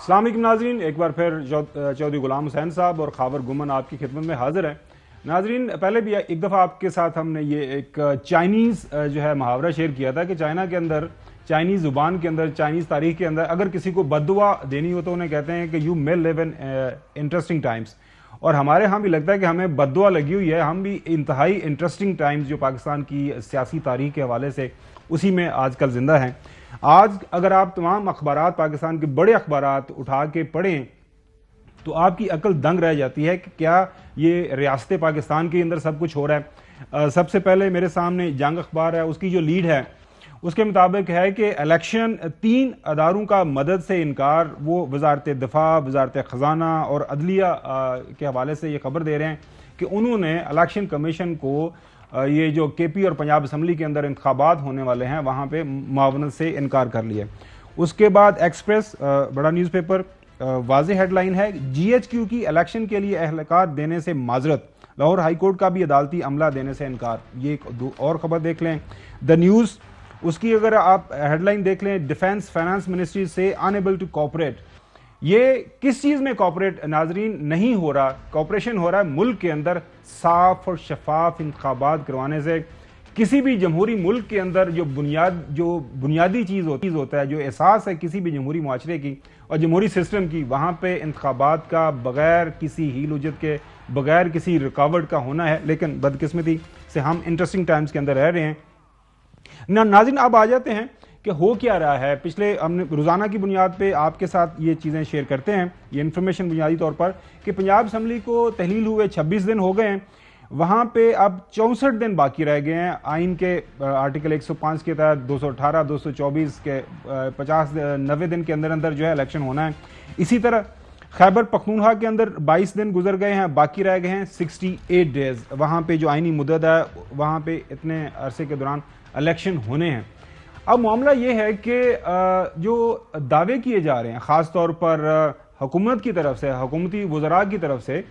السلام علیکم ناظرین، ایک بار پھر چودھری غلام حسین صاحب اور خاور گمن آپ کی خدمت میں حاضر ہیں۔ ناظرین، پہلے بھی ایک دفعہ آپ کے ساتھ ہم نے یہ ایک چائنیز جو ہے محاورہ شیئر کیا تھا کہ چائنا کے اندر، چائنیز زبان کے اندر، چائنیز تاریخ کے اندر اگر کسی کو بد دعا دینی ہو تو انہیں کہتے ہیں کہ you may live in interesting times, اور ہمارے ہاں بھی لگتا ہے کہ ہمیں بد دعا لگی ہوئی ہے، ہم بھی انتہائی انٹرسٹنگ ٹائمز جو پاکستان کی سیاسی تاریخ کے حوالے سے اسی میں آج کل زندہ ہیں۔ آج اگر آپ تمام اخبارات، پاکستان کے بڑے اخبارات اٹھا کے پڑھیں تو آپ کی عقل دنگ رہ جاتی ہے کہ کیا یہ ریاست پاکستان کے اندر سب کچھ ہو رہا ہے۔ سب سے پہلے میرے سامنے جنگ اخبار ہے، اس کی جو لیڈ ہے اس کے مطابق ہے کہ الیکشن 3 اداروں کا مدد سے انکار، وہ وزارت دفاع، وزارت خزانہ اور عدلیہ کے حوالے سے یہ خبر دے رہے ہیں کہ انہوں نے الیکشن کمیشن کو یہ جو کے پی اور پنجاب اسمبلی کے اندر انتخابات ہونے والے ہیں وہاں پہ معاونت سے انکار کر لیا۔ اس کے بعد ایکسپریس، بڑا نیوز پیپر، واضح ہیڈ لائن ہے، جی ایچ کیو کی الیکشن کے لیے اہلکار دینے سے معذرت، لاہور ہائی کورٹ کا بھی عدالتی عملہ دینے سے انکار۔ یہ ایک اور خبر دیکھ لیں، دا نیوز، اس کی اگر آپ ہیڈ لائن دیکھ لیں، ڈیفینس فائنانس منسٹری سے انیبل ٹو کوپریٹ۔ یہ کس چیز میں کوپریٹ ناظرین نہیں ہو رہا؟ کوپریشن ہو رہا ہے ملک کے اندر صاف اور شفاف انتخابات کروانے سے۔ کسی بھی جمہوری ملک کے اندر جو بنیادی چیز ہوتا ہے، جو احساس ہے کسی بھی جمہوری معاشرے کی اور جمہوری سسٹم کی، وہاں پہ انتخابات کا بغیر کسی ہیل وجت کے، بغیر کسی رکاوٹ کا ہونا ہے، لیکن بدقسمتی سے ہم انٹرسٹنگ ٹائمز کے اندر رہ رہے ہیں۔ ناظرین، اب آ جاتے ہیں کہ ہو کیا رہا ہے۔ پچھلے ہم نے روزانہ کی بنیاد پہ آپ کے ساتھ یہ چیزیں شیئر کرتے ہیں، یہ انفارمیشن بنیادی طور پر، کہ پنجاب اسمبلی کو تحلیل ہوئے 26 دن ہو گئے ہیں، وہاں پہ اب 64 دن باقی رہ گئے ہیں۔ آئین کے آرٹیکل 105 کے تحت 218، 224 کے 50-90 دن کے اندر اندر جو ہے الیکشن ہونا ہے۔ اسی طرح خیبر پختونخوا کے اندر 22 دن گزر گئے ہیں، باقی رہ گئے ہیں 68 ڈیز، وہاں پہ جو آئینی مدت ہے وہاں پہ اتنے عرصے کے دوران الیکشن ہونے ہیں۔ اب معاملہ یہ ہے کہ جو دعوے کیے جا رہے ہیں خاص طور پر حکومت کی طرف سے، حکومتی وزراء کی طرف سے،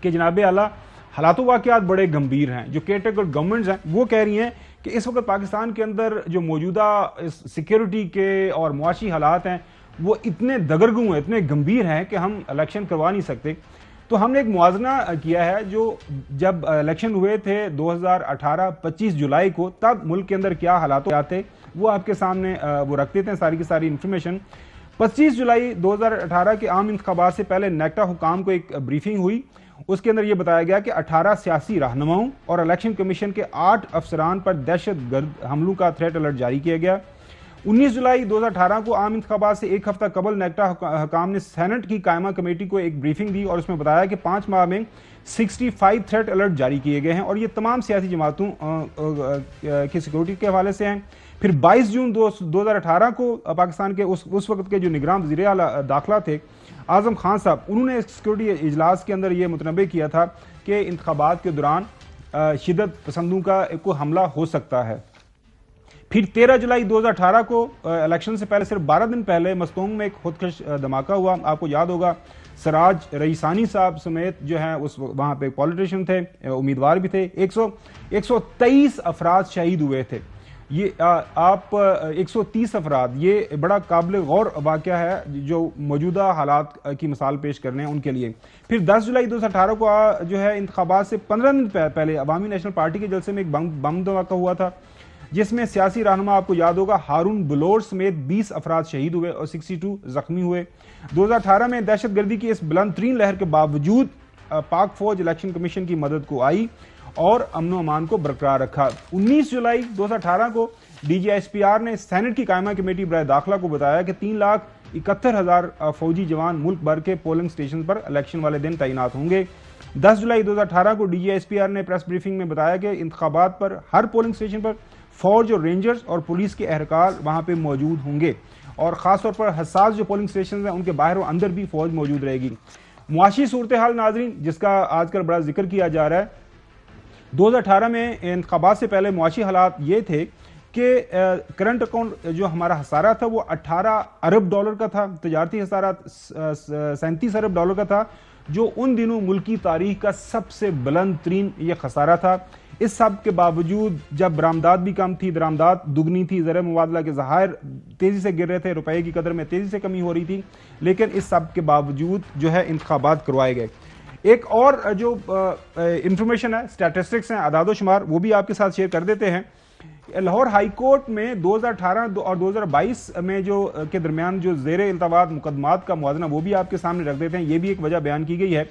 کہ جناب اعلیٰ حالات و واقعات بڑے گمبھیر ہیں، جو کیئر گورنمنٹس ہیں وہ کہہ رہی ہیں کہ اس وقت پاکستان کے اندر جو موجودہ سیکیورٹی کے اور معاشی حالات ہیں وہ اتنے دگرگوں ہیں، اتنے گمبھیر ہیں کہ ہم الیکشن کروا نہیں سکتے۔ تو ہم نے ایک موازنہ کیا ہے، جو جب الیکشن ہوئے تھے 2018 25 جولائی کو، تب ملک کے اندر کیا حالات تھے وہ آپ کے سامنے وہ رکھ دیتے ہیں، ساری کی ساری انفارمیشن۔ 25 جولائی 2018 کے عام انتخابات سے پہلے نیکٹا حکام کو ایک بریفنگ ہوئی، اس کے اندر یہ بتایا گیا کہ 18 سیاسی رہنماؤں اور الیکشن کمیشن کے 8 افسران پر دہشت گرد حملوں کا تھریٹ الرٹ جاری کیا گیا۔ 19 جولائی 2018 کو عام انتخابات سے ایک ہفتہ قبل نیکٹا حکام نے سینٹ کی قائمہ کمیٹی کو ایک بریفنگ دی اور اس میں بتایا کہ 5 ماہ میں 65 تھریٹ الرٹ جاری کیے گئے ہیں اور یہ تمام سیاسی جماعتوں کی سیکورٹی کے حوالے سے ہیں۔ پھر 22 جون 2018 کو پاکستان کے اس وقت کے جو نگراں وزیر اعلیٰ داخلہ تھے اعظم خان صاحب، انہوں نے سیکورٹی اجلاس کے اندر یہ متنبہ کیا تھا کہ انتخابات کے دوران شدت پسندوں کا کوئی حملہ ہو سکتا ہے۔ پھر 13 جولائی 2018 کو الیکشن سے پہلے صرف 12 دن پہلے مستونگ میں ایک خودکش دھماکہ ہوا، آپ کو یاد ہوگا، سراج رئیسانی صاحب سمیت جو ہیں وہاں پہ پولیٹیشین تھے، امیدوار بھی تھے، 123 افراد شہید ہوئے تھے۔ یہ آپ 130 افراد، یہ بڑا قابل غور واقعہ ہے جو موجودہ حالات کی مثال پیش کرنے ہیں ان کے لیے۔ پھر 10 جولائی 2018 کو جو ہے انتخابات سے 15 دن پہلے عوامی نیشنل پارٹی کے جلسے میں ایک بم دھماکہ ہوا تھا، جس میں سیاسی رہنما آپ کو یاد ہوگا ہارون بلور سمیت 20 افراد شہید ہوئے اور 62 زخمی ہوئے۔ 2018 میں دہشت گردی کی اس بلند ترین لہر کے باوجود پاک فوج الیکشن کمیشن کی مدد کو آئی اور امن و امان کو برقرار رکھا۔ 19 جولائی 2018 کو D G S P R نے سینٹ کی قائمہ کمیٹی برائے داخلہ کو بتایا کہ 3,71,000 فوجی جوان ملک بھر کے پولنگ سٹیشن پر الیکشن والے دن تعینات ہوں گے۔ 10 جولائی 2018 کو D G S P R نے پریس بریفنگ میں بتایا کہ انتخابات پر ہر پولنگ سٹیشن پر فوج اور رینجرز اور پولیس کے اہلکار وہاں پہ موجود ہوں گے، اور خاص طور پر حساس جو پولنگ سٹیشنز ہیں ان کے باہر و اندر بھی فوج موجود رہے گی۔ معاشی صورتحال ناظرین، جس کا آج کل بڑا ذکر کیا جا رہا ہے، 2018 میں انتخابات سے پہلے معاشی حالات یہ تھے کہ کرنٹ اکاؤنٹ جو ہمارا خسارہ تھا وہ 18 ارب ڈالر کا تھا، تجارتی خسارہ 37 ارب ڈالر کا تھا، جو ان دنوں ملکی تاریخ کا سب سے بلند ترین یہ خسارہ تھا۔ اس سب کے باوجود جب برآمدات بھی کم تھی، درآمدات دگنی تھی، زر مبادلہ کے ذخائر تیزی سے گر رہے تھے، روپے کی قدر میں تیزی سے کمی ہو رہی تھی، لیکن اس سب کے باوجود جو ہے انتخابات کروائے گئے۔ ایک اور جو انفارمیشن ہے، سٹیٹسٹکس ہیں، اعداد و شمار، وہ بھی آپ کے ساتھ شیئر کر دیتے ہیں۔ لاہور ہائی کورٹ میں 2018 اور 2022 میں کے درمیان جو زیر التواء مقدمات کا موازنہ، وہ بھی آپ کے سامنے رکھ دیتے ہیں۔ یہ بھی ایک وجہ بیان کی گئی ہے۔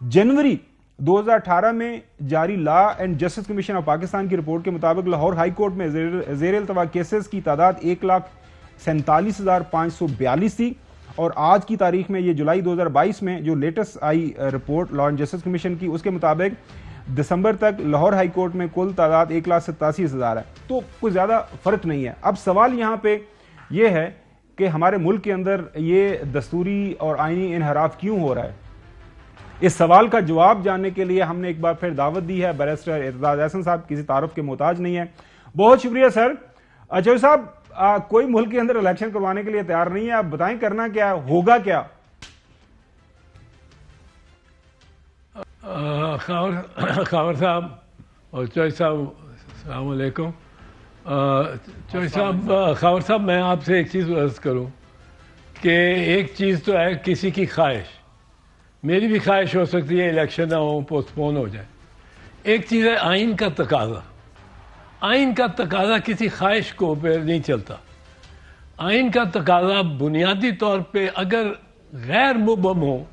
جنوری 2018 میں جاری law and justice commission of Pakistan کی رپورٹ کے مطابق لاہور ہائی کورٹ میں زیر التواء کیسز کی تعداد 1,47,542 تھی، اور آج کی تاریخ میں یہ جولائی 2022 میں جو latest I report law and justice commission کی، اس کے مطابق دسمبر تک لاہور ہائی کورٹ میں کل تعداد 1,87,000 ہے۔ تو کوئی زیادہ فرق نہیں ہے۔ اب سوال یہاں پہ یہ ہے کہ ہمارے ملک کے اندر یہ دستوری اور آئینی انحراف کیوں ہو رہا ہے؟ اس سوال کا جواب جاننے کے لیے ہم نے ایک بار پھر دعوت دی ہے بیرسٹر اعتزاز احسن صاحب، کسی تعارف کے محتاج نہیں ہے۔ بہت شکریہ سر۔ چودھری صاحب، کوئی ملک کے اندر الیکشن کروانے کے لیے تیار نہیں ہے، آپ بتائیں کرنا کیا ہے، ہوگا کیا؟ خاور صاحب اور چودھری صاحب السلام علیکم۔ چودھری صاحب، خاور صاحب، میں آپ سے ایک چیز عرض کروں کہ ایک چیز تو ہے کسی کی خواہش، میری بھی خواہش ہو سکتی ہے الیکشن نہ ہو، پوسٹ پون ہو جائے۔ ایک چیز ہے آئین کا تقاضا۔ آئین کا تقاضا کسی خواہش کو پہ نہیں چلتا۔ آئین کا تقاضا بنیادی طور پہ اگر غیر مبہم ہو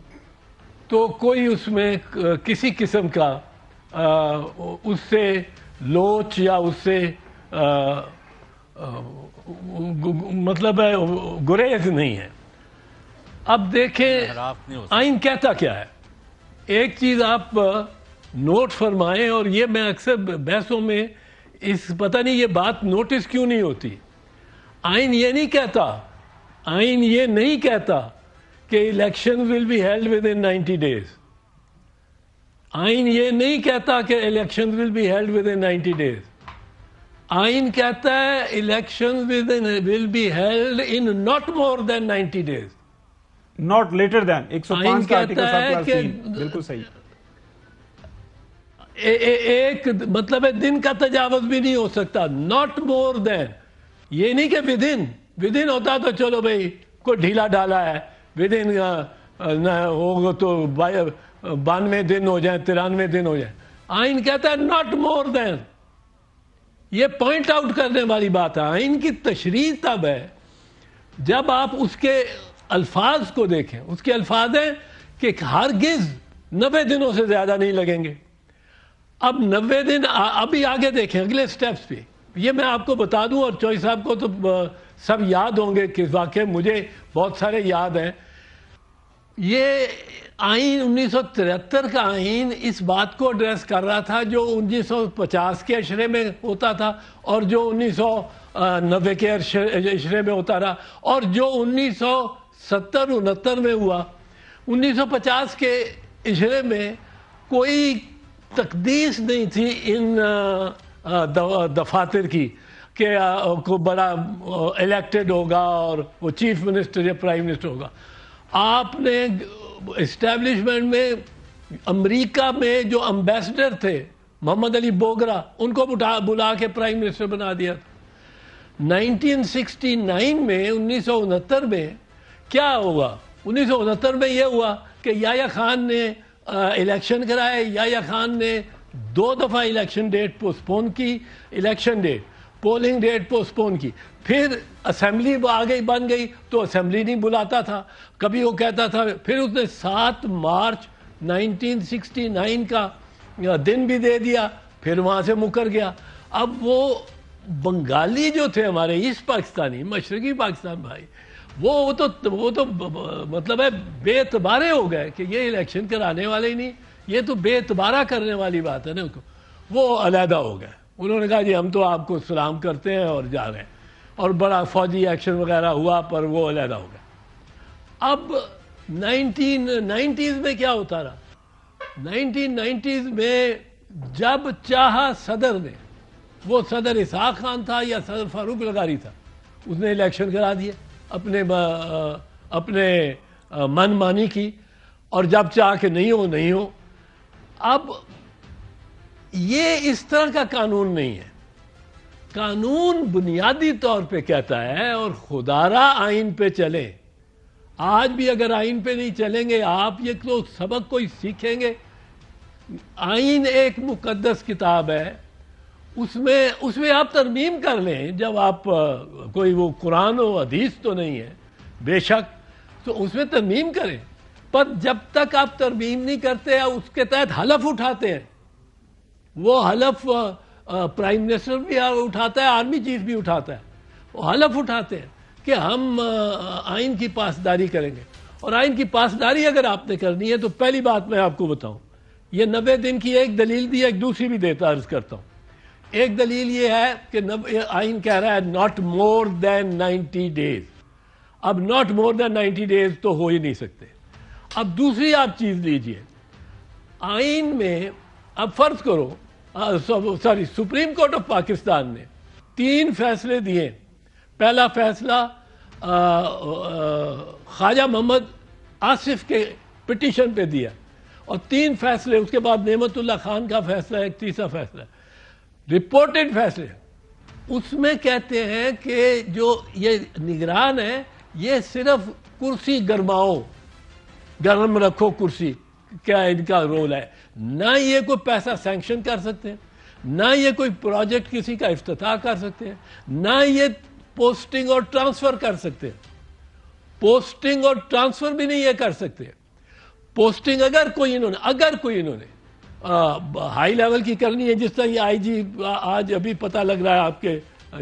تو کوئی اس میں کسی قسم کا اس سے لوچ یا اس سے مطلب ہے گریز نہیں ہے۔ اب دیکھیں آئین کہتا کیا ہے۔ ایک چیز آپ نوٹ فرمائیں، اور یہ میں اکثر بحثوں میں پتہ نہیں یہ بات نوٹس کیوں نہیں ہوتی۔ آئین یہ نہیں کہتا کہ election will be held within 90 days۔ آئین یہ نہیں کہتا کہ election will be held within 90 days۔ آئین کہتا ہے election will be held in not more than 90 days، not later than 105 کا آرٹیکل ہے کہ بالکل صحیح۔ ایک مطلب ہے دن کا تجاوز بھی نہیں ہو سکتا، ناٹ مور دین۔ یہ نہیں کہ ود ان ہوتا تو چلو بھائی کوئی ڈھیلا ڈالا ہے، ود ان ہوگا تو 92 دن ہو جائیں، 93 دن ہو جائیں۔ آئین کہتا ہے ناٹ مور دین۔ یہ پوائنٹ آؤٹ کرنے والی بات ہے۔ آئین کی تشریح تب ہے جب آپ اس کے الفاظ کو دیکھیں۔ اس کے الفاظ ہیں کہ ہرگز 90 دنوں سے زیادہ نہیں لگیں گے۔ اب 90 دن ابھی آگے دیکھیں اگلے سٹیپس پہ۔ یہ میں آپ کو بتا دوں، اور چودھری صاحب کو تو سب یاد ہوں گے کہ واقعی مجھے بہت سارے یاد ہیں۔ یہ آئین 1973 کا آئین اس بات کو ایڈریس کر رہا تھا جو 1950 کے اشرے میں ہوتا تھا، اور جو 1990 کے اشرے میں ہوتا رہا، اور جو 1970-69 میں ہوا۔ 1950 کے اشرے میں کوئی تقدیس نہیں تھی ان دفاتر کی کہ کوئی بڑا الیکٹڈ ہوگا اور وہ چیف منسٹر یا پرائم منسٹر ہوگا۔ آپ نے اسٹیبلشمنٹ میں امریکہ میں جو امبیسڈر تھے محمد علی بوگرا، ان کو بلا کے پرائم منسٹر بنا دیا تھا۔ 1969 میں 1969 میں کیا ہوا؟ 1969 میں یہ ہوا کہ یحییٰ خان نے الیکشن کرائے۔ یحییٰ خان نے 2 دفعہ الیکشن ڈیٹ پوسٹپون کی، election date polling date postpone کی۔ پھر اسمبلی آگئی بن گئی تو اسمبلی نہیں بلاتا تھا، کبھی وہ کہتا تھا۔ پھر اس نے 7 مارچ 1969 کا دن بھی دے دیا، پھر وہاں سے مکر گیا۔ اب وہ بنگالی جو تھے ہمارے ایسٹ پاکستانی، مشرقی پاکستان بھائی، وہ تو مطلب ہے بے اعتبارے ہو گئے کہ یہ الیکشن کرانے والے ہی نہیں، یہ تو بے اعتبارہ کرنے والی بات ہے نا۔ وہ علیحدہ ہو گئے۔ انہوں نے کہا جی ہم تو آپ کو سلام کرتے ہیں اور جا رہے ہیں، اور بڑا فوجی ایکشن وغیرہ ہوا، پر وہ علیحدہ ہو گئے۔ اب 1990s میں کیا ہوتا رہا؟ 1990s میں جب چاہا صدر نے، وہ صدر اسحاق خان تھا یا صدر فاروق لغاری تھا، اس نے الیکشن کرا دیا اپنے من مانی کی، اور جب چاہ کہ نہیں ہو نہیں ہو۔ اب یہ اس طرح کا قانون نہیں ہے. قانون بنیادی طور پہ کہتا ہے اور خدارا آئین پہ چلیں. آج بھی اگر آئین پہ نہیں چلیں گے آپ یہ تو سبق کوئی سیکھیں گے. آئین ایک مقدس کتاب ہے, اس میں آپ ترمیم کر لیں. جب آپ کوئی وہ قرآن و حدیث تو نہیں ہے بے شک, تو اس میں ترمیم کریں, پر جب تک آپ ترمیم نہیں کرتے اس کے تحت حلف اٹھاتے ہیں. وہ حلف پرائم منسٹر بھی اٹھاتا ہے, آرمی چیف بھی اٹھاتا ہے. وہ حلف اٹھاتے ہیں کہ ہم آئین کی پاسداری کریں گے. اور آئین کی پاسداری اگر آپ نے کرنی ہے تو پہلی بات میں آپ کو بتاؤں, یہ 90 دن کی ایک دلیل دی, ایک دوسری بھی دیتا عرض کرتا ہوں. ایک دلیل یہ ہے کہ آئین کہہ رہا ہے not more than 90 days. اب not more than 90 days تو ہو ہی نہیں سکتے. اب دوسری آپ چیز لیجئے, آئین میں اب فرض کرو sorry supreme court of Pakistan نے 3 فیصلے دیے. پہلا فیصلہ خواجہ محمد آصف کے پٹیشن پہ دیا, اور 3 فیصلے اس کے بعد نعمت اللہ خان کا فیصلہ, ایک تیسرا فیصلہ رپورٹڈ فیصلے. اس میں کہتے ہیں کہ جو یہ نگران ہے یہ صرف کرسی گرماؤ, گرم رکھو کرسی, کیا ان کا رول ہے. نہ یہ کوئی پیسہ سینکشن کر سکتے ہیں, نہ یہ کوئی پروجیکٹ کسی کا افتتاح کر سکتے ہیں, نہ یہ پوسٹنگ اور ٹرانسفر کر سکتے ہیں. پوسٹنگ اور ٹرانسفر بھی نہیں یہ کر سکتے. پوسٹنگ اگر کوئی انہوں نے ہائی لیول کی کرنی ہے, جس طرح یہ آئی جی آج ابھی پتہ لگ رہا ہے آپ کے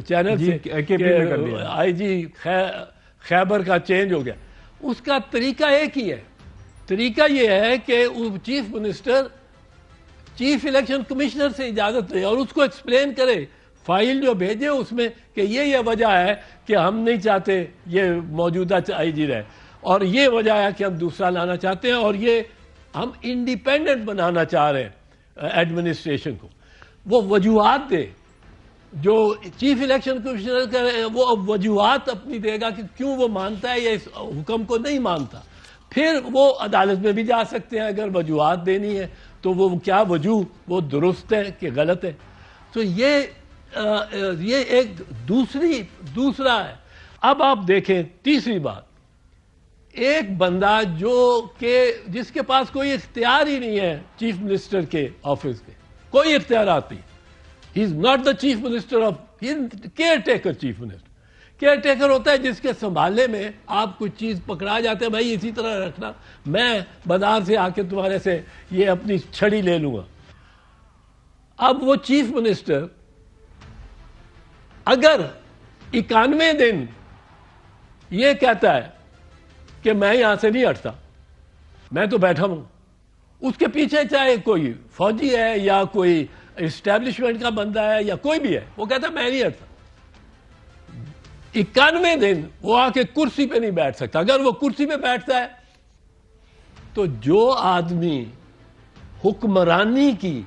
چینل سے کہ آئی جی خیبر کا چینج ہو گیا, اس کا طریقہ ایک ہی ہے. طریقہ یہ ہے کہ chief minister chief election commissioner سے اجازت لے اور اس کو ایکسپلین کرے, فائل جو بھیجے اس میں کہ یہ وجہ ہے کہ ہم نہیں چاہتے یہ موجودہ آئی جی رہے, اور یہ وجہ ہے کہ ہم دوسرا لانا چاہتے ہیں, اور یہ ہم انڈیپینڈنٹ بنانا چاہ رہے ہیں ایڈمنسٹریشن کو. وہ وجوہات دے, جو چیف الیکشن کمشنر کرے وہ وجوہات اپنی دے گا کہ کیوں وہ مانتا ہے یا اس حکم کو نہیں مانتا. پھر وہ عدالت میں بھی جا سکتے ہیں اگر وجوہات دینی ہے تو وہ کیا وجوہ وہ درست ہے کہ غلط ہے. تو یہ ایک دوسرا ہے. اب آپ دیکھیں تیسری بات, ایک بندہ جس کے پاس کوئی اختیار ہی نہیں ہے چیف منسٹر کے آفس کے, کوئی اختیارات نہیں. He is not the chief minister of, caretaker chief minister. Caretaker ہوتا ہے جس کے سنبھالنے میں آپ کوئی چیز پکڑا جاتے ہیں, بھائی اسی طرح رکھنا, میں بازار سے آ کے تمہارے سے یہ اپنی چھڑی لے لوں گا. اب وہ چیف منسٹر اگر 91 دن یہ کہتا ہے کہ میں یہاں سے نہیں ہٹتا, میں تو بیٹھا ہوں, اس کے پیچھے چاہے کوئی فوجی ہے یا کوئی اسٹیبلشمنٹ کا بندہ ہے یا کوئی بھی ہے, وہ کہتا ہے میں نہیں ہٹتا. 91 دن وہ آ کے کرسی پہ نہیں بیٹھ سکتا. اگر وہ کرسی پہ بیٹھتا ہے تو جو آدمی حکمرانی کی,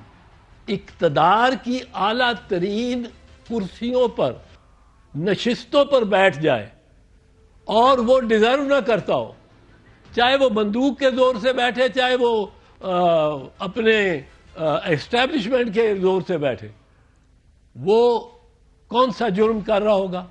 اقتدار کی اعلیٰ ترین کرسیوں پر, نشستوں پر بیٹھ جائے اور وہ ڈیزرو نہ کرتا ہو, چاہے وہ بندوق کے زور سے بیٹھے, چاہے وہ اپنے اسٹیبلشمنٹ کے زور سے بیٹھے, وہ کون سا جرم کر رہا ہوگا؟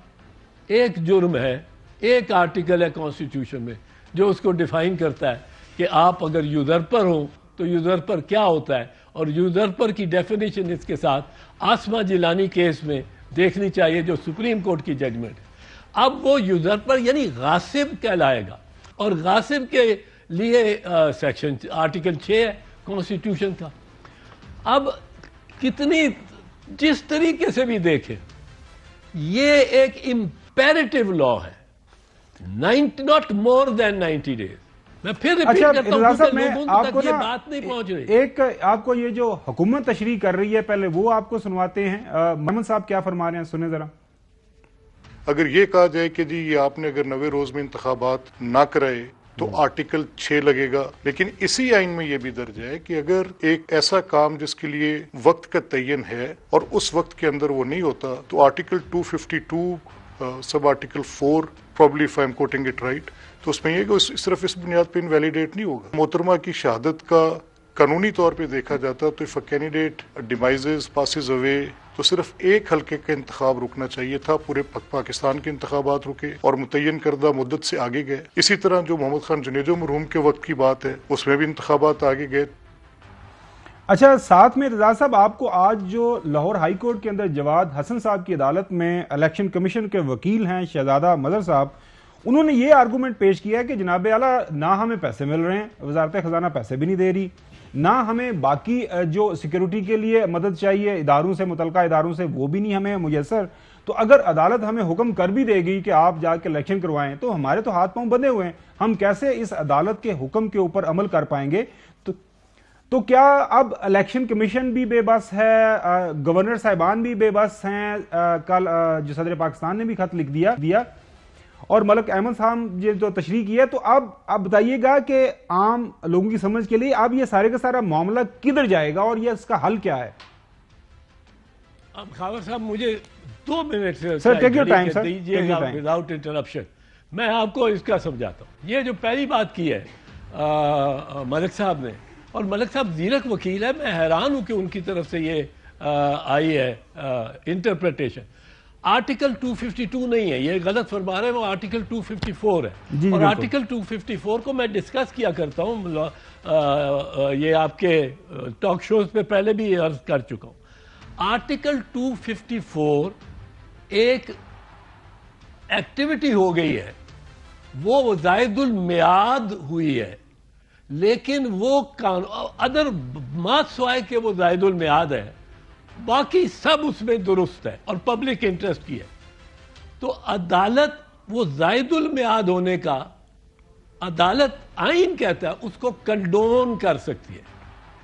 ایک جرم ہے, ایک آرٹیکل ہے کانسٹیٹیوشن میں جو اس کو ڈیفائن کرتا ہے کہ آپ اگر یوزرپر ہوں تو یوزرپر کیا ہوتا ہے, اور یوزرپر کی ڈیفینیشن اس کے ساتھ آسما جیلانی کیس میں دیکھنی چاہیے جو سپریم کورٹ کی ججمنٹ ہے. اب وہ یوزرپر یعنی غاصب کہلائے گا, اور غاصب کے لیے سیکشن آرٹیکل 6 ہے کانسٹیٹیوشن کا. اب کتنی جس طریقے سے بھی دیکھیں یہ ایک امپیریٹو لا ہے, not more than 90 days. میں پھر ریپیٹ کرتا ہوں لوگوں تک یہ بات نہیں پہنچ رہی. ایک آپ کو یہ جو حکومت تشریح کر رہی ہے پہلے وہ آپ کو سنواتے ہیں. محمد صاحب کیا فرما رہے ہیں, سنیں ذرا. اگر یہ کہا جائے کہ جی یہ آپ نے اگر 90 روز میں انتخابات نہ کرائے تو آرٹیکل 6 لگے گا, لیکن اسی آئین میں یہ بھی درج ہے کہ اگر ایک ایسا کام جس کے لیے وقت کا تعین ہے اور اس وقت کے اندر وہ نہیں ہوتا تو article 252 sub article 4 probably if I'm quoting it right, تو اس میں یہ کہ صرف اس بنیاد پہ انویلیڈیٹ نہیں ہوگا. محترمہ کی شہادت کا قانونی طور پہ دیکھا جاتا تو if a candidate devises passes away تو صرف ایک حلقے کا انتخاب رکنا چاہیے تھا، پورے پاکستان کے انتخابات رکے اور متعین کردہ مدت سے آگے گئے. اسی طرح جو محمد خان جنیجو مرحوم کے وقت کی بات ہے اس میں بھی انتخابات آگے گئے. اچھا، ساتھ میں رضا صاحب آپ کو آج جو لاہور ہائی کورٹ کے اندر جواد حسن صاحب کی عدالت میں الیکشن کمیشن کے وکیل ہیں شہزادہ مظہر صاحب، انہوں نے یہ آرگومنٹ پیش کیا ہے کہ جناب اعلیٰ نہ ہمیں پیسے مل رہے ہیں، وزارت خزانہ پیسے بھی نہیں دے رہی، نہ ہمیں باقی جو سیکیورٹی کے لیے مدد چاہیے اداروں سے، متعلقہ اداروں سے، وہ بھی نہیں ہمیں میسر. تو اگر عدالت ہمیں حکم کر بھی دے گی کہ آپ جا کے الیکشن کروائیں تو ہمارے تو ہاتھ پاؤں بندھے ہوئے ہیں، ہم کیسے اس عدالت کے حکم کے اوپر عمل کر پائیں گے؟ تو کیا اب الیکشن کمیشن بھی بے بس ہے، گورنر صاحبان بھی بے بس ہیں؟ کل جو صدر پاکستان نے بھی خط لکھ دیا اور ملک احمد صاحب یہ جو تشریح کی ہے. تو اب بتائیے گا کہ عام لوگوں کی سمجھ کے لیے اب یہ سارے کا سارا معاملہ کدھر جائے گا اور یہ اس کا حل کیا ہے؟ اب خاور صاحب مجھے 2 minute sir take your time sir, دیجیے گا وداؤٹ انٹرپشن. میں آپ کو اس کا سمجھاتا ہوں. یہ جو پہلی بات کی ہے ملک صاحب نے، اور ملک صاحب زیرک وکیل ہے، میں حیران ہوں کہ ان کی طرف سے یہ آئی ہے انٹرپریٹیشن. آرٹیکل 252 نہیں ہے، یہ غلط فرما رہے ہیں، وہ آرٹیکل 254 ہے. اور آرٹیکل 254 کو میں ڈسکس کیا کرتا ہوں، یہ آپ کے ٹاک شوز پہ پہلے بھی عرض کر چکا ہوں. آرٹیکل 254 ایک ایکٹیویٹی ہو گئی ہے، وہ زائد المیعاد ہوئی ہے، لیکن وہ ادر مات سوائے کہ وہ زائد المیعاد ہے، باقی سب اس میں درست ہے اور پبلک انٹرسٹ کی ہے. تو عدالت وہ زائد المیعاد ہونے کا عدالت آئین کہتا ہے اس کو کنڈون کر سکتی ہے،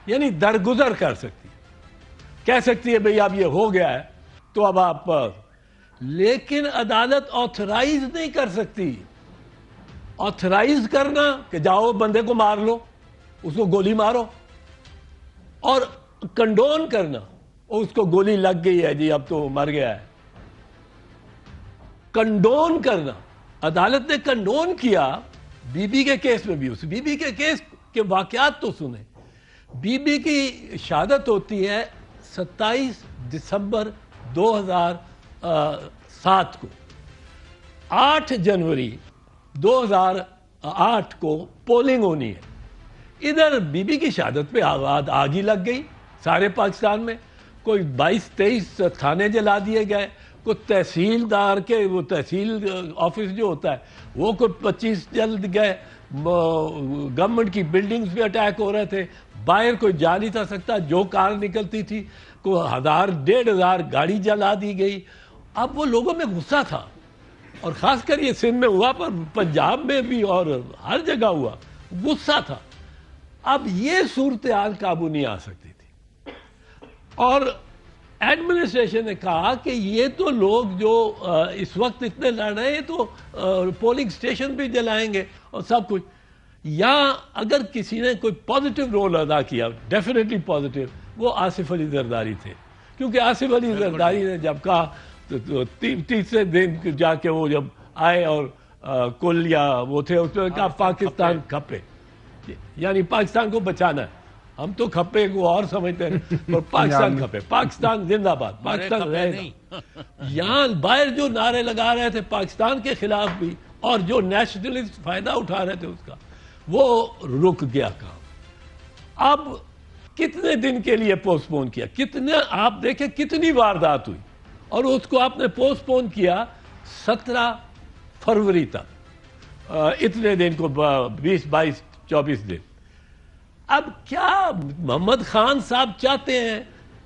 یعنی درگزر کر سکتی ہے، کہہ سکتی ہے بھئی اب یہ ہو گیا ہے تو اب آپ، لیکن عدالت آتھرائز نہیں کر سکتی. آتھرائز کرنا کہ جاؤ بندے کو مار لو، اس کو گولی مارو، اور کنڈون کرنا اس کو گولی لگ گئی ہے جی اب تو مر گیا ہے. کنڈون کرنا، عدالت نے کنڈون کیا بی بی کے کیس میں بھی. اس بی بی کے کیس کے واقعات تو سنیں. بی بی کی شہادت ہوتی ہے 27 دسمبر 2007 کو. 8 جنوری 2008 کو پولنگ ہونی ہے. ادھر بی بی کی شہادت پہ آگ ہی لگ گئی سارے پاکستان میں. کوئی 22-23 تھانے جلا دیے گئے، کوئی تحصیلدار کے وہ تحصیل آفس جو ہوتا ہے وہ کوئی 25 جل گئے. گورنمنٹ کی بلڈنگز پہ اٹیک ہو رہے تھے، باہر کوئی جا نہیں تھا سکتا، جو کار نکلتی تھی کوئی 1000-1500 گاڑی جلا دی گئی. اب وہ لوگوں میں غصہ تھا، اور خاص کر یہ سندھ میں ہوا، پر پنجاب میں بھی اور ہر جگہ ہوا، غصہ تھا. اب یہ صورتحال قابو نہیں آ سکتی تھی، اور ایڈمنسٹریشن نے کہا کہ یہ تو لوگ جو اس وقت اتنے لڑ رہے ہیں تو پولنگ سٹیشن بھی جلائیں گے اور سب کچھ. یا اگر کسی نے کوئی پازیٹیو رول ادا کیا، ڈیفینیٹلی پازیٹیو، وہ آصف علی زرداری تھے. کیونکہ آصف علی زرداری نے جب کہا تو تیسرے دن جا کے وہ جب آئے اور کل یا وہ تھے، اس نے کہا پاکستان کھپے، یعنی پاکستان کو بچانا ہے. ہم تو کھپے کو اور سمجھتے ہیں، اور پاکستان کھپے، پاکستان زندہ باد، پاکستان رہے گا. یہاں باہر جو نعرے لگا رہے تھے پاکستان کے خلاف بھی، اور جو نیشنلسٹ فائدہ اٹھا رہے تھے اس کا، وہ رک گیا کام. اب کتنے دن کے لیے پوسٹ پون کیا، کتنے آپ دیکھیں کتنی واردات ہوئی، اور اس کو آپ نے پوسٹ پون کیا 17 فروری تک. اتنے دن کو 20-22-24 دن. اب کیا محمد خان صاحب چاہتے ہیں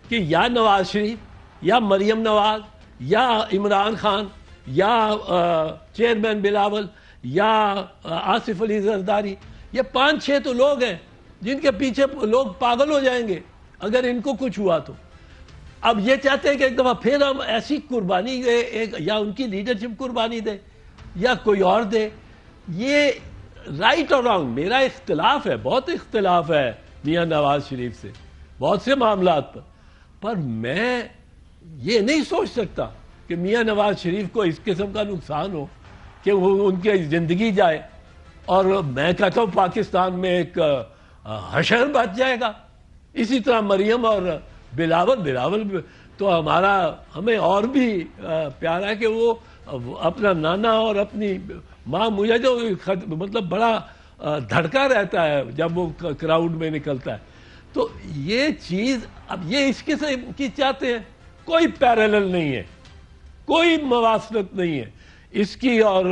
کہ یا نواز شریف یا مریم نواز یا عمران خان یا چیئرمین بلاول یا آصف علی زرداری، یہ 5-6 تو لوگ ہیں جن کے پیچھے لوگ پاگل ہو جائیں گے اگر ان کو کچھ ہوا تو. اب یہ چاہتے ہیں کہ ایک دفعہ پھر ہم ایسی قربانی دے، یا ان کی لیڈرشپ قربانی دے یا کوئی اور دے. یہ رائٹ اور رانگ میرا اختلاف ہے، بہت اختلاف ہے میاں نواز شریف سے بہت سے معاملات پر میں یہ نہیں سوچ سکتا کہ میاں نواز شریف کو اس قسم کا نقصان ہو کہ وہ ان کی زندگی جائے. اور میں کہتا ہوں پاکستان میں ایک حشر بچ جائے گا. اسی طرح مریم اور بلاول تو ہمیں اور بھی پیارا ہے کہ وہ اپنا نانا اور اپنی ماں, مجھے جو مطلب بڑا دھڑکا رہتا ہے جب وہ کراؤڈ میں نکلتا ہے. تو یہ چیز اب یہ اس قسم کی چاہتے ہیں, کوئی پیرالل نہیں ہے, کوئی مواصلت نہیں ہے اس کی اور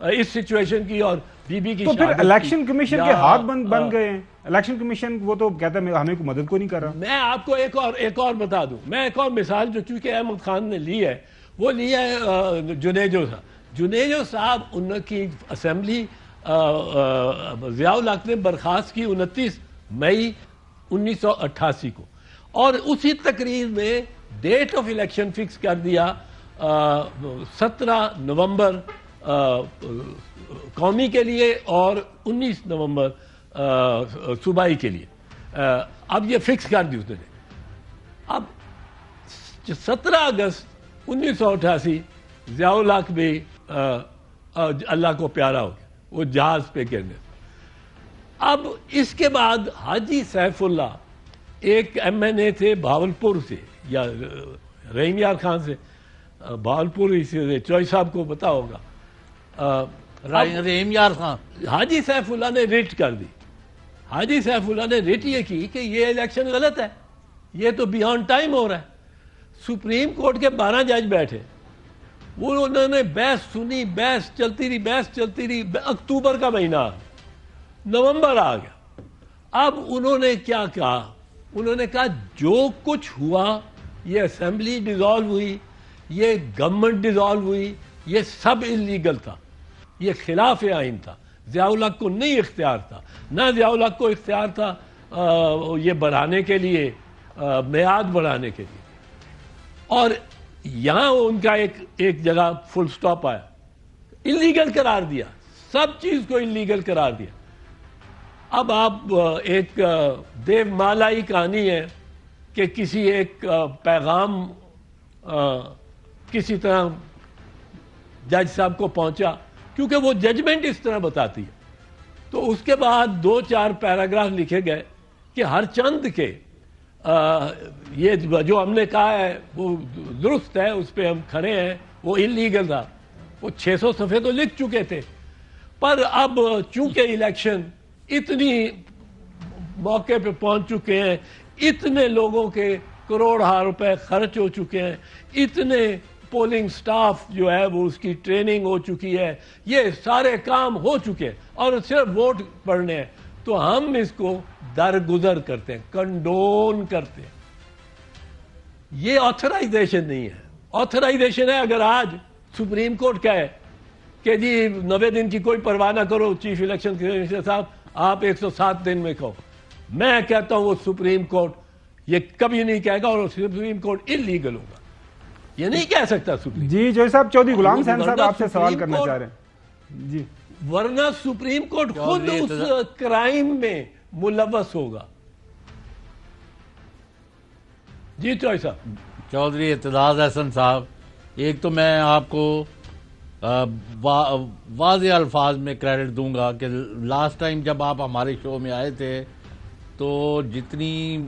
اس سچویشن کی اور بی بی کی. تو پھر الیکشن کمیشن کے ہاتھ بن گئے ہیں. الیکشن کمیشن وہ تو کہتا ہے ہمیں کوئی مدد کو نہیں کر رہا. میں آپ کو ایک اور بتا دوں, میں ایک اور مثال جو چونکہ احمد خان نے لی ہے وہ لی ہے جنیجو صاحب ان کی اسمبلی ضیاء الحق نے برخاست کی 29 مئی 1988 کو, اور اسی تقریر میں ڈیٹ آف الیکشن فکس کر دیا 17 نومبر قومی کے لیے اور 19 نومبر صوبائی کے لیے. اب یہ فکس کر دی اس نے. اب 17 اگست 1988 ضیاء الحق بھی اللہ کو پیارا ہو گیا, وہ جہاز پہ گرنے. اب اس کے بعد حاجی سیف اللہ ایک ایم این اے تھے بھاولپور سے, یا رحیم یار خان سے, بھاولپور سے, چوئی صاحب کو پتا ہوگا, رحیم یار خان. حاجی سیف اللہ نے ریٹ کر دی. حاجی سیف اللہ نے ریٹ یہ کی کہ یہ الیکشن غلط ہے, یہ تو بیانڈ ٹائم ہو رہا ہے. سپریم کورٹ کے 12 جج بیٹھے, وہ انہوں نے بحث سنی, بحث چلتی رہی. اکتوبر کا مہینہ, نومبر آ گیا. اب انہوں نے کیا کہا, انہوں نے کہا جو کچھ ہوا, یہ اسمبلی ڈیزالو ہوئی, یہ گورنمنٹ ڈیزالو ہوئی, یہ سب انلیگل تھا, یہ خلاف آئین تھا. ضیاء الحق کو نہیں اختیار تھا, نہ ضیاء الحق کو اختیار تھا یہ بڑھانے کے لیے, میعاد بڑھانے کے لیے. اور یہاں ان کا ایک جگہ فل سٹاپ آیا, انلیگل قرار دیا, سب چیز کو انلیگل قرار دیا. اب آپ ایک دیو مالائی کہانی ہے کہ کسی ایک پیغام کسی طرح جج صاحب کو پہنچا, کیونکہ وہ ججمنٹ اس طرح بتاتی ہے. تو اس کے بعد 2-4 پیراگراف لکھے گئے کہ ہر چند کے یہ جو ہم نے کہا ہے وہ درست ہے, اس پہ ہم کھڑے ہیں, وہ انلیگل تھا. وہ 600 صفحے تو لکھ چکے تھے, پر اب چونکہ الیکشن اتنی موقع پہ پہنچ چکے ہیں, اتنے لوگوں کے کروڑ روپے خرچ ہو چکے ہیں, اتنے پولنگ سٹاف جو ہے وہ اس کی ٹریننگ ہو چکی ہے, یہ سارے کام ہو چکے اور صرف ووٹ پڑنے ہیں, تو ہم اس کو درگزر کرتے ہیں, کنڈون کرتے ہیں. یہ آتھرائزیشن نہیں ہے. آتھرائزیشن ہے اگر آج سپریم کورٹ کہے کہ جی 90 دن کی کوئی پرواہ نہ کرو چیف الیکشن کمیشنر صاحب, آپ 107 دن میں کہو. میں کہتا ہوں وہ سپریم کورٹ یہ کبھی نہیں کہے گا, اور سپریم کورٹ انلیگل ہوگا, یہ نہیں کہہ سکتا سپریم. جی جو صاحب, چودھری غلام حسین صاحب آپ سے سوال کرنا چاہ رہے ہیں. جی, ورنہ سپریم کورٹ خود اس کرائم میں ملوث ہوگا. جی چوئی صاحب. چودھری اعتزاز احسن صاحب, ایک تو میں آپ کو واضح الفاظ میں کریڈٹ دوں گا کہ لاسٹ ٹائم جب آپ ہمارے شو میں آئے تھے تو جتنی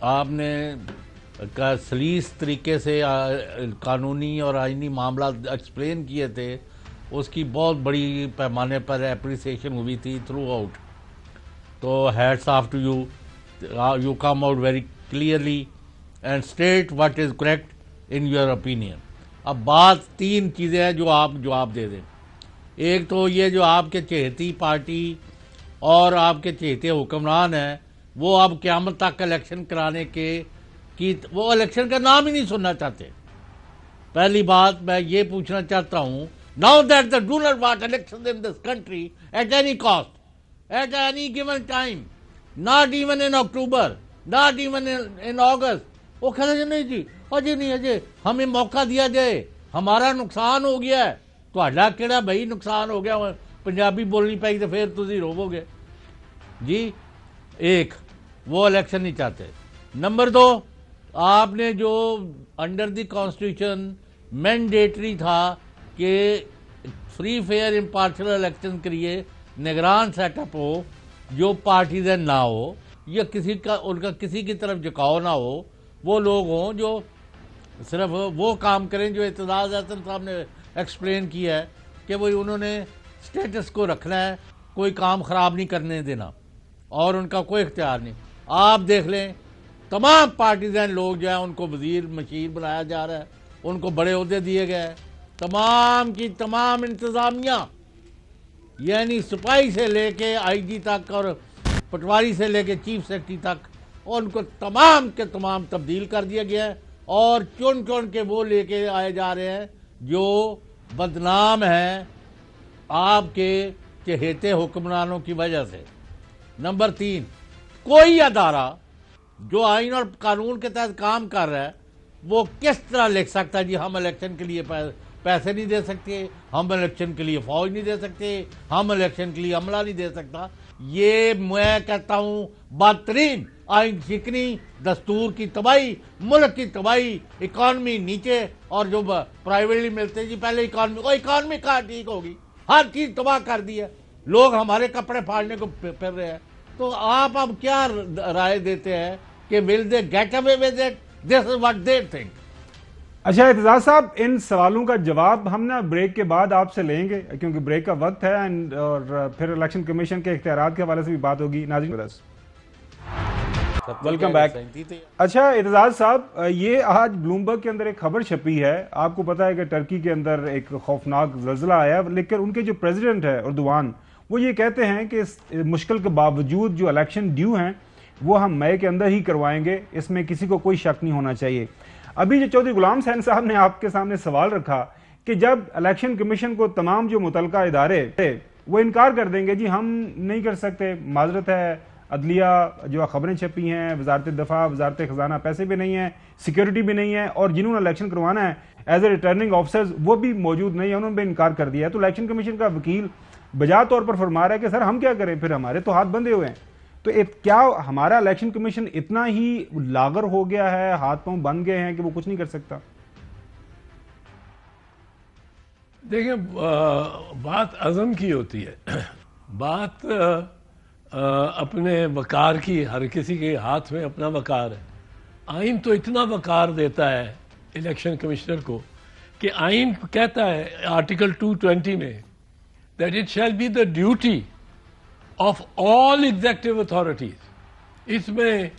آپ نے سلیس طریقے سے قانونی اور آئینی معاملات ایکسپلین کیے تھے, اس کی بہت بڑی پیمانے پر اپریسیشن ہوئی تھی تھرو آؤٹ. تو hats of two you, you come out very clearly and state what is correct in your opinion. اب بات 3 چیزیں ہیں جو آپ جواب دے دیں. ایک تو یہ جو آپ کے چہیتی پارٹی اور آپ کے چہیتے حکمران ہیں وہ اب قیامت تک الیکشن کرانے کی وہ الیکشن کا نام ہی نہیں سننا چاہتے. پہلی بات میں یہ پوچھنا چاہتا ہوں, now that they do not want elections in this country at any cost, at any given time, not even in October, not even in August. وہ کہتے ہیں نہیں جی, اجے نہیں اجے ہمیں موقع دیا جائے, ہمارا نقصان ہو گیا ہے. تہاڈا کیڑا بھائی نقصان ہو گیا, پنجابی بولنی پائی تو پھر تسی روو گے جی. ایک وہ الیکشن نہیں چاہتے. نمبر 2, آپ نے جو انڈر دی کانسٹیٹیوشن مینڈیٹری تھا کہ فری فیئر امپارشل الیکشن کے لیے نگران سیٹ اپ ہو, جو پارٹیزن نہ ہو یا ان کا کسی کی طرف جھکاؤ نہ ہو، وہ لوگ ہوں جو صرف وہ کام کریں جو اعتزاز احسن صاحب نے ایکسپلین کیا ہے کہ وہی انہوں نے سٹیٹس کو رکھنا ہے، کوئی کام خراب نہیں کرنے دینا اور ان کا کوئی اختیار نہیں۔ آپ دیکھ لیں تمام پارٹیزن لوگ جو ہیں ان کو وزیر مشیر بنایا جا رہا ہے، ان کو بڑے عہدے دیے گئے ہیں، تمام کی تمام انتظامیہ یعنی سپاہی سے لے کے آئی جی تک اور پٹواری سے لے کے چیف سیکرٹری تک ان کو تمام کے تمام تبدیل کر دیا گیا ہے، اور چن چن کے وہ لے کے آئے جا رہے ہیں جو بدنام ہیں آپ کے چہیتے حکمرانوں کی وجہ سے۔ نمبر 3، کوئی ادارہ جو آئین اور قانون کے تحت کام کر رہا ہے وہ کس طرح لکھ سکتا ہے جی ہم الیکشن کے لیے پیسے نہیں دے سکتے، ہم الیکشن کے لیے فوج نہیں دے سکتے، ہم الیکشن کے لیے عملہ نہیں دے سکتا؟ یہ میں کہتا ہوں بدترین آئین شکنی، دستور کی تباہی، ملک کی تباہی، اکانومی نیچے، اور جو پرائیویٹلی ملتے جی پہلے اکانومی کہاں ٹھیک ہوگی، ہر چیز تباہ کر دی ہے، لوگ ہمارے کپڑے پھاڑنے کو پھر رہے ہیں۔ تو آپ اب کیا رائے دیتے ہیں کہ will they get away with it? This is what they think. اچھا اعتزاز صاحب، ان سوالوں کا جواب ہم نا بریک کے بعد آپ سے لیں گے کیونکہ بریک کا وقت ہے، اور پھر الیکشن کمیشن کے اختیارات کے حوالے سے بھی بات ہوگی۔ ناظرین ویلکم بیک۔ اچھا اعتزاز صاحب، یہ آج بلومبرگ کے اندر ایک خبر چھپی ہے، آپ کو پتا ہے کہ ٹرکی کے اندر ایک خوفناک زلزلہ آیا، لیکن ان کے جو پریزیڈنٹ ہے اردوان، وہ یہ کہتے ہیں کہ اس مشکل کے باوجود جو الیکشن ڈیو ہیں وہ ہم مئی کے اندر ہی کروائیں گے، اس میں کسی کو کوئی شک نہیں ہونا چاہیے۔ ابھی جو چودھری غلام حسین صاحب نے آپ کے سامنے سوال رکھا کہ جب الیکشن کمیشن کو تمام جو متعلقہ ادارے وہ انکار کر دیں گے جی ہم نہیں کر سکتے، معذرت ہے، عدلیہ جو خبریں چھپی ہیں، وزارت دفاع، وزارت خزانہ، پیسے بھی نہیں ہیں، سیکیورٹی بھی نہیں ہے، اور جنہوں نے الیکشن کروانا ہے ایز اے ریٹرننگ آفیسرز وہ بھی موجود نہیں ہیں، انہوں نے بھی انکار کر دیا ہے۔ تو الیکشن کمیشن کا وکیل بجا طور پر فرما رہا ہے کہ سر ہم کیا کریں، پھر ہمارے تو ہاتھ بندھے ہوئے ہیں۔ تو کیا ہمارا الیکشن کمیشن اتنا ہی لاغر ہو گیا ہے، ہاتھ پاؤں بن گئے ہیں کہ وہ کچھ نہیں کر سکتا؟ دیکھیں، بات عزم کی ہوتی ہے، بات اپنے وقار کی، ہر کسی کے ہاتھ میں اپنا وقار ہے۔ آئین تو اتنا وقار دیتا ہے الیکشن کمشنر کو کہ آئین کہتا ہے آرٹیکل 220 میں that it shall be the duty of all executive authorities۔ اس میں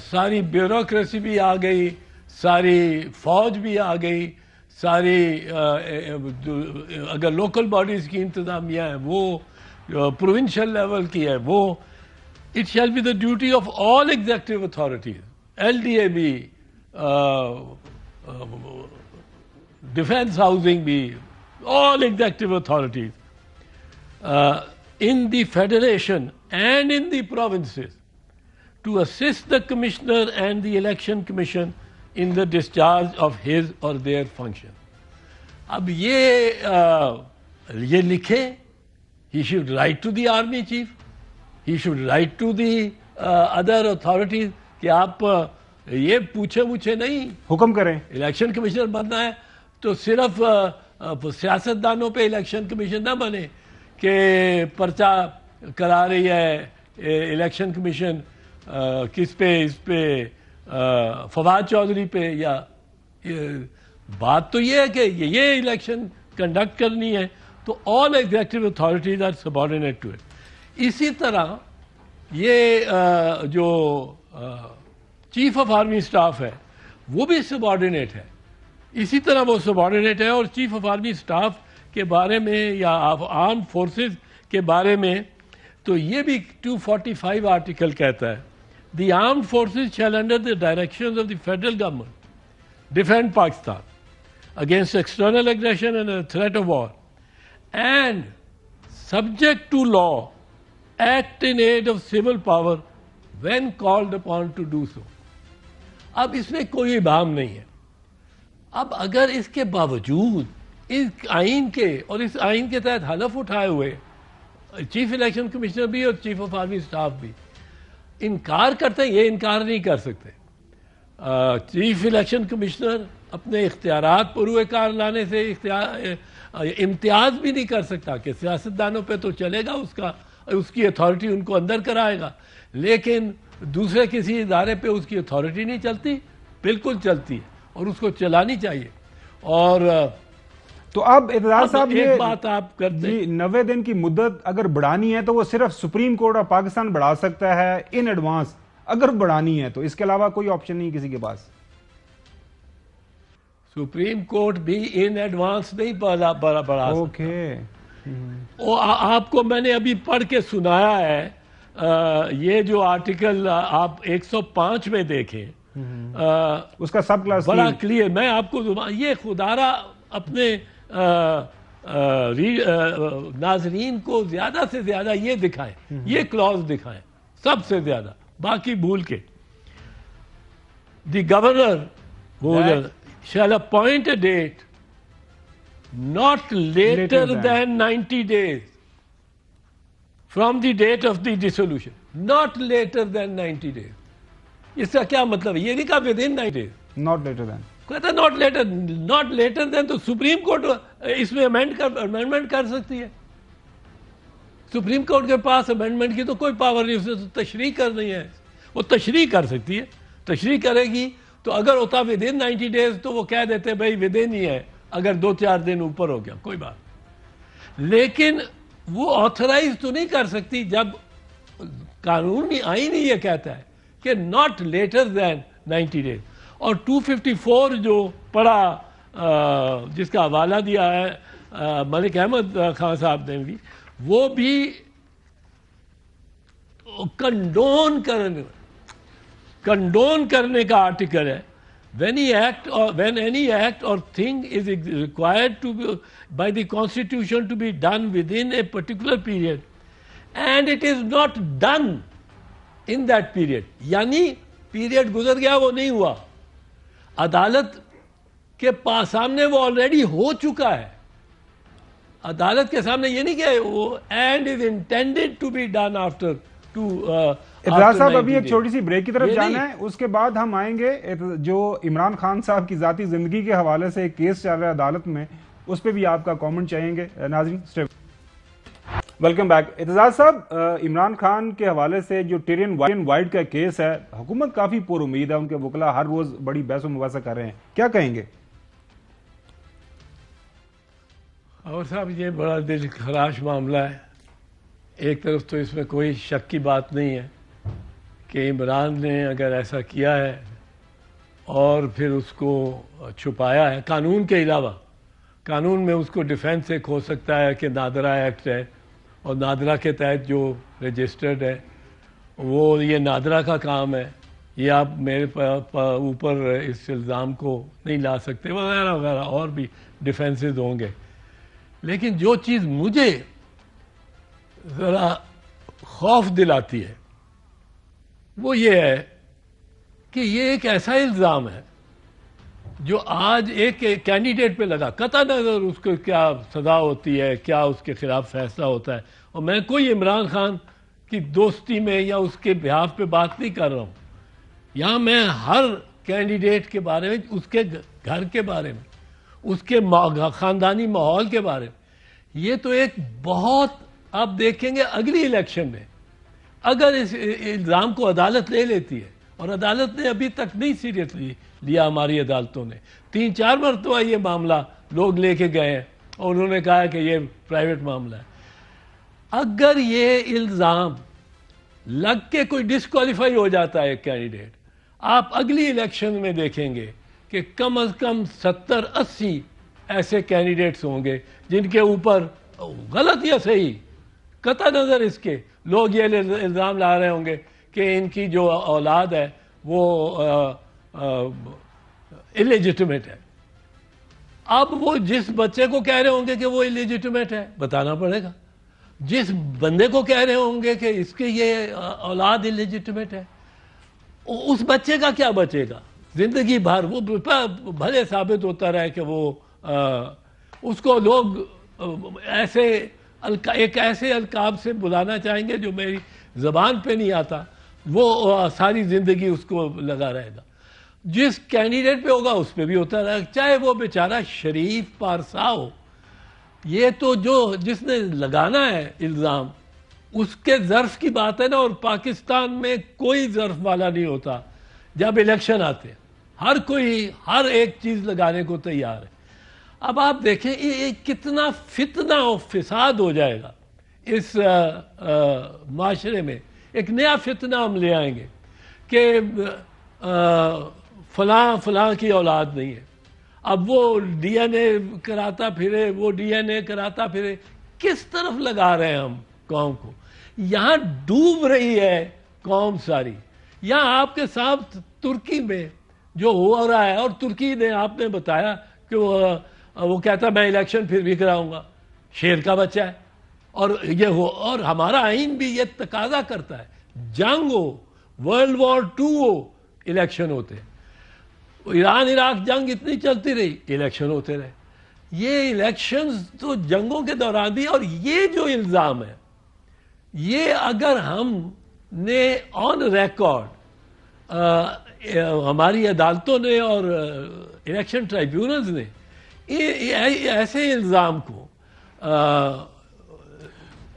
ساری بیوروکریسی بھی آ گئی، ساری فوج بھی آ گئی، ساری اگر لوکل باڈیز کی انتظامیہ ہے وہ پروونشل لیول کی ہے وہ، it shall be the duty of all executive authorities، LDA بھی، ڈیفense ہاؤسنگ بھی، all executive authorities in the federation and in the provinces to assist the commissioner and the election commission in the discharge of his or their function۔ اب یہ لکھے، he should write to the army chief، he should write to the other authorities کہ آپ یہ پوچھے نہیں، حکم کریں۔ الیکشن کمیشنر بننا ہے تو صرف سیاستدانوں پہ الیکشن کمیشن نہ بنے کہ پرچہ کرا رہی ہے الیکشن کمیشن کس پہ، اس پہ فواد چودھری پہ، یا بات تو یہ ہے کہ یہ الیکشن کنڈکٹ کرنی ہے تو all executive authorities are subordinate to it. اسی طرح یہ جو چیف آف آرمی سٹاف ہے وہ بھی سبارڈینیٹ ہے، اسی طرح وہ سبارڈینیٹ ہے، اور چیف آف آرمی سٹاف کے بارے میں یا آرم فورسز کے بارے میں تو یہ بھی 245 آرٹیکل کہتا ہے the armed forces shell under the directions of the federal government defend Pakistan against external aggression and a threat of war, and subject to law act in aid of civil power when called upon to do so۔ اب اس میں کوئی ابہام نہیں ہے۔ اب اگر اس کے باوجود اس آئین کے اور اس آئین کے تحت حلف اٹھائے ہوئے چیف الیکشن کمشنر بھی اور چیف آف آرمی اسٹاف بھی انکار کرتے ہیں، یہ انکار نہیں کر سکتے۔ چیف الیکشن کمشنر اپنے اختیارات پروئے کار لانے سے امتیاز بھی نہیں کر سکتا کہ سیاستدانوں پہ تو چلے گا اس کا اس کی اتھارٹی ان کو اندر کرائے گا، لیکن دوسرے کسی ادارے پہ اس کی اتھارٹی نہیں چلتی، بالکل چلتی ہے اور اس کو چلانی چاہیے۔ اور تو اب اعتزاز صاحب ایک بات آپ کرتے جی 90 دن کی مدت اگر بڑھانی ہے تو وہ صرف سپریم کورٹ آف پاکستان بڑھا سکتا ہے ان ایڈوانس، اگر بڑھانی ہے تو اس کے علاوہ کوئی آپشن نہیں کسی کے پاس؟ سپریم کورٹ بھی ان ایڈوانس نہیں بڑھا سکتا۔ اوکے، آپ کو میں نے ابھی پڑھ کے سنایا ہے، یہ جو آرٹیکل آپ 105 میں دیکھیں، اس کا سب کلاس بڑا کلیئر، میں آپ کو یہ خدارہ اپنے ناظرین کو زیادہ سے زیادہ یہ دکھائیں، یہ کلوز دکھائیں سب سے زیادہ، باقی بھول کے۔ دی governor shall appoint a date not later than 90 days from the date of the dissolution. Not later than 90 days. اس کا کیا مطلب ہے؟ یہ نہیں کہا within 90 days. not later than. کہتا not later than تو سپریم کورٹ اس میں امینڈمنٹ کر سکتی ہے۔ سپریم کورٹ کے پاس امینڈمنٹ کی تو کوئی پاور نہیں، اسے تو تشریح کرنی ہے، وہ تشریح کر سکتی ہے، تشریح کرے گی تو اگر ہوتا within 90 days تو وہ کہہ دیتے بھائی within ہی ہے، اگر 2-4 دن اوپر ہو گیا کوئی بات، لیکن وہ آتھرائز تو نہیں کر سکتی جب قانونی آئین ہی یہ کہتا ہے کہ not later than 90 days۔ اور 254 جو پڑھا جس کا حوالہ دیا ہے ملک احمد خان صاحب نے بھی، وہ بھی کنڈون کرنے کا آرٹیکل ہے۔ when any act or thing is required to be by the constitution to be done within a particular period and it is not done in that period، یعنی پیریڈ گزر گیا وہ نہیں ہوا، عدالت کے سامنے وہ آلریڈی ہو چکا ہے، عدالت کے سامنے یہ نہیں کہ وہ and is intended to be done after Aitzaz صاحب ابھی ایک چھوٹی سی بریک کی طرف جانا ہے، اس کے بعد ہم آئیں گے جو عمران خان صاحب کی ذاتی زندگی کے حوالے سے ایک کیس چل رہا ہے عدالت میں، اس پہ بھی آپ کا کامنٹ چاہیں گے۔ ناظرین ویلکم بیک۔ اعتزاز صاحب، عمران خان کے حوالے سے جو ٹیرین وائٹ کا کیس ہے، حکومت کافی پر امید ہے، ان کے وکلا ہر روز بڑی بحث و مباحثہ کر رہے ہیں، کیا کہیں گے؟ اور صاحب یہ بڑا دل خراش معاملہ ہے۔ ایک طرف تو اس میں کوئی شک کی بات نہیں ہے کہ عمران نے اگر ایسا کیا ہے اور پھر اس کو چھپایا ہے قانون کے علاوہ، قانون میں اس کو ڈیفینس ایک ہو سکتا ہے کہ نادرہ ایکٹ ہے، اور نادرہ کے تحت جو رجسٹرڈ ہے وہ یہ نادرہ کا کام ہے، یہ آپ میرے اوپر اس الزام کو نہیں لا سکتے وغیرہ وغیرہ، اور بھی ڈیفینسز ہوں گے۔ لیکن جو چیز مجھے ذرا خوف دلاتی ہے وہ یہ ہے کہ یہ ایک ایسا الزام ہے جو آج ایک کینڈیڈیٹ پہ لگا، قطع نظر اس کو کیا سزا ہوتی ہے، کیا اس کے خلاف فیصلہ ہوتا ہے، اور میں کوئی عمران خان کی دوستی میں یا اس کے بہاف پہ بات نہیں کر رہا ہوں، یہاں میں ہر کینڈیڈیٹ کے بارے میں، اس کے گھر کے بارے میں، اس کے خاندانی ماحول کے بارے میں۔ یہ تو ایک بہت، آپ دیکھیں گے اگلی الیکشن میں اگر اس الزام کو عدالت لے لیتی ہے، اور عدالت نے ابھی تک نہیں سیریسلی لیا، ہماری عدالتوں نے 3-4 مرتبہ یہ معاملہ لوگ لے کے گئے ہیں اور انہوں نے کہا کہ یہ پرائیویٹ معاملہ ہے۔ اگر یہ الزام لگ کے کوئی ڈسکوالیفائی ہو جاتا ہے ایک کینڈیڈیٹ، آپ اگلی الیکشن میں دیکھیں گے کہ کم از کم 70-80 ایسے کینڈیڈیٹس ہوں گے جن کے اوپر غلط یا صحیح، قطع نظر اس کے، لوگ یہ الزام لا رہے ہوں گے کہ ان کی جو اولاد ہے وہ الیجیٹمیٹ ہے۔ اب وہ جس بچے کو کہہ رہے ہوں گے کہ وہ الیجیٹمیٹ ہے بتانا پڑے گا، جس بندے کو کہہ رہے ہوں گے کہ اس کے یہ اولاد الیجیٹمیٹ ہے، اس بچے کا کیا بچے گا زندگی بھر؟ وہ بھلے ثابت ہوتا رہے کہ وہ اس کو لوگ ایک ایسے القاب سے بلانا چاہیں گے جو میری زبان پہ نہیں آتا، وہ ساری زندگی اس کو لگا رہے گا۔ جس کینڈیڈیٹ پہ ہوگا اس پہ بھی ہوتا رہے گا، چاہے وہ بیچارہ شریف پارسا ہو۔ یہ تو جس نے لگانا ہے الزام، اس کے ظرف کی بات ہے نا، اور پاکستان میں کوئی ظرف والا نہیں ہوتا جب الیکشن آتے ہیں، ہر کوئی ہر ایک چیز لگانے کو تیار ہے۔ اب آپ دیکھیں یہ کتنا فتنہ و فساد ہو جائے گا اس معاشرے میں، ایک نیا فتنہ ہم لے آئیں گے کہ فلاں کی اولاد نہیں ہے، اب وہ ڈی این اے کراتا پھرے، وہ ڈی این اے کراتا پھرے، کس طرف لگا رہے ہیں ہم قوم کو؟ یہاں ڈوب رہی ہے قوم ساری۔ یہاں آپ کے ساتھ ترکی میں جو ہو رہا ہے، اور ترکی نے آپ نے بتایا کہ وہ کہتا میں الیکشن پھر بھی کراؤں گا، شیر کا بچہ ہے، اور یہ ہو، اور ہمارا آئین بھی یہ تقاضا کرتا ہے، جنگ ہو، ورلڈ وار 2 ہو، الیکشن ہوتے ہیں۔ ایران عراق جنگ اتنی چلتی رہی، الیکشن ہوتے رہے۔ یہ الیکشنز تو جنگوں کے دوران بھی، اور یہ جو الزام ہے، یہ اگر ہم نے آن ریکارڈ ہماری عدالتوں نے اور الیکشن ٹرائیبیونلز نے ایسے الزام کو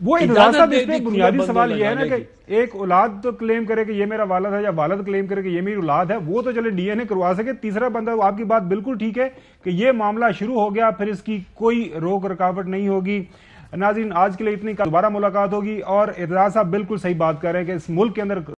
وہ اعتراض صاحب اس پہ بنیادی سوال یہ ہے نا کہ ایک اولاد تو کلیم کرے کہ یہ میرا والد ہے، یا والد کلیم کرے کہ یہ میری اولاد ہے، وہ تو چلے ڈی این اے کروا سکے، تیسرا بندہ، آپ کی بات بالکل ٹھیک ہے کہ یہ معاملہ شروع ہو گیا پھر اس کی کوئی روک رکاوٹ نہیں ہوگی۔ ناظرین آج کے لیے اتنی، دوبارہ ملاقات ہوگی، اور اعتراض صاحب بالکل صحیح بات کر رہے ہیں کہ اس ملک کے اندر